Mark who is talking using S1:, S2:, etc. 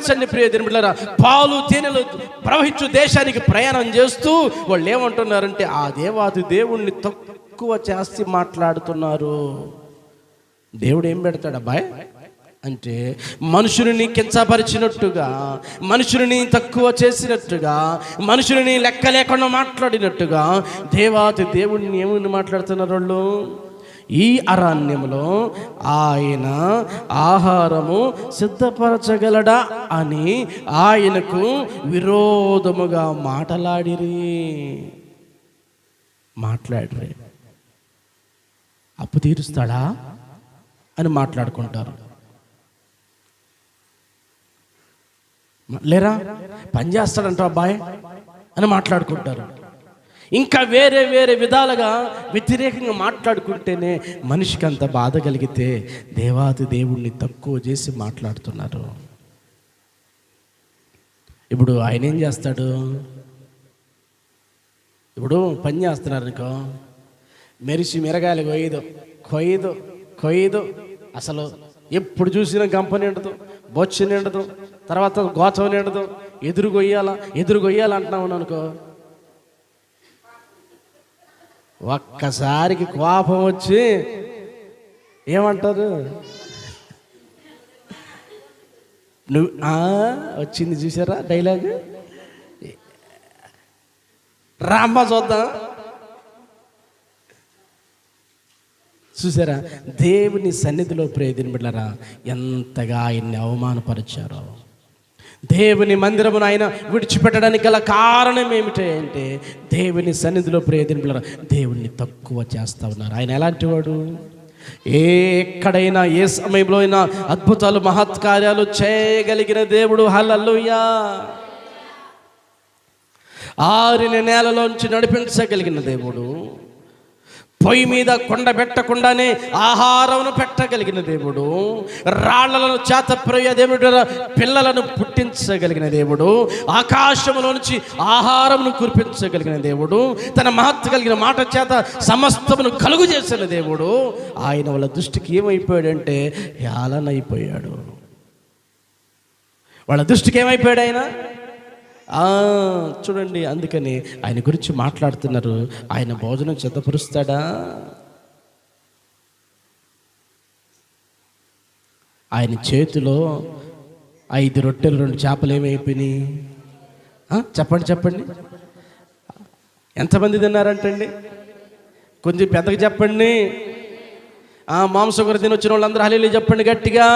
S1: గమనించండి ప్రియ దేవులారా, పాలు తేనెలు ప్రవహించు దేశానికి ప్రయాణం చేస్తూ వాళ్ళు ఏమంటున్నారంటే ఆ దేవాది దేవుణ్ణి తక్కువ చేసి మాట్లాడుతున్నారు. దేవుడు ఏం పెడతాడు అబ్బాయి అంటే మనుషుని కించపరిచినట్టుగా, మనుషుని తక్కువ చేసినట్టుగా, మనుషుని లెక్క లేకుండా మాట్లాడినట్టుగా దేవాది దేవుడిని ఏమని మాట్లాడుతున్నారు వాళ్ళు. ఈ అరణ్యంలో ఆయన ఆహారము సిద్ధపరచగలడా అని ఆయనకు విరోధముగా మాట్లాడిరి. అప్పు తీరుస్తాడా అని మాట్లాడుకుంటారు. లేరా పని చేస్తాడంట అబ్బాయి అని మాట్లాడుకుంటారు. ఇంకా వేరే వేరే విధాలుగా వ్యతిరేకంగా మాట్లాడుకుంటేనే మనిషికి అంత బాధ కలిగితే దేవాది దేవుణ్ణి తక్కువ చేసి మాట్లాడుతున్నారు. ఇప్పుడు ఆయన ఏం చేస్తాడు? ఇప్పుడు పని చేస్తున్నారు అనుకో, మెరిసి మిరగాయలు కొయ్యదు అసలు ఎప్పుడు చూసినా గంప నిండదు, బొచ్చు నిండదు, తర్వాత గోచం నిండదు, ఎదురు కొయ్యాలంటున్నావు అనుకో, ఒక్కసారికి కోపం వచ్చి ఏమంటారు, నువ్వు వచ్చింది చూసారా డైలాగ్, రామ్మ చూద్దాం. చూసారా దేవుని సన్నిధిలో ప్రియమైన బిడ్డలారా ఎంతగా ఆయన్ని అవమానపరిచారో. దేవుని మందిరమును ఆయన విడిచిపెట్టడానికి గల కారణం ఏమిటంటే దేవుని సన్నిధిలో ప్రియమైన బిడ్డలారా దేవుణ్ణి తక్కువ చేస్తా ఉన్నారు. ఆయన ఎలాంటి వాడు? ఎక్కడైనా ఏ సమయంలో అయినా అద్భుతాలు మహత్కార్యాలు చేయగలిగిన దేవుడు. హల్లెలూయా. ఆరిన నేలలోంచి నడిపించగలిగిన దేవుడు. పొయ్యి మీద కొండ పెట్టకుండానే ఆహారమును పెట్టగలిగిన దేవుడు. రాళ్లను చేతప్రయ దేవుడు పిల్లలను పుట్టించగలిగిన దేవుడు. ఆకాశములో నుంచి ఆహారమును కురిపించగలిగిన దేవుడు. తన మహత్తు కలిగిన మాట చేత సమస్తమును కలుగు చేసిన దేవుడు. ఆయన వాళ్ళ దృష్టికి ఏమైపోయాడంటే హేళనైపోయాడు. వాళ్ళ దృష్టికి ఏమైపోయాడు ఆయన? చూడండి, అందుకని ఆయన గురించి మాట్లాడుతున్నారు. ఆయన భోజనం సిద్ధపరుస్తాడా? ఆయన చేతిలో 5 రొట్టెలు 2 చేపలు ఏమైపోయినాయి? చెప్పండి ఎంతమంది తిన్నారంటండి? కొంచెం పెద్దగా చెప్పండి. మాంసం కూర తిని వచ్చిన వాళ్ళందరూ హల్లెలూయా చెప్పండి గట్టిగా.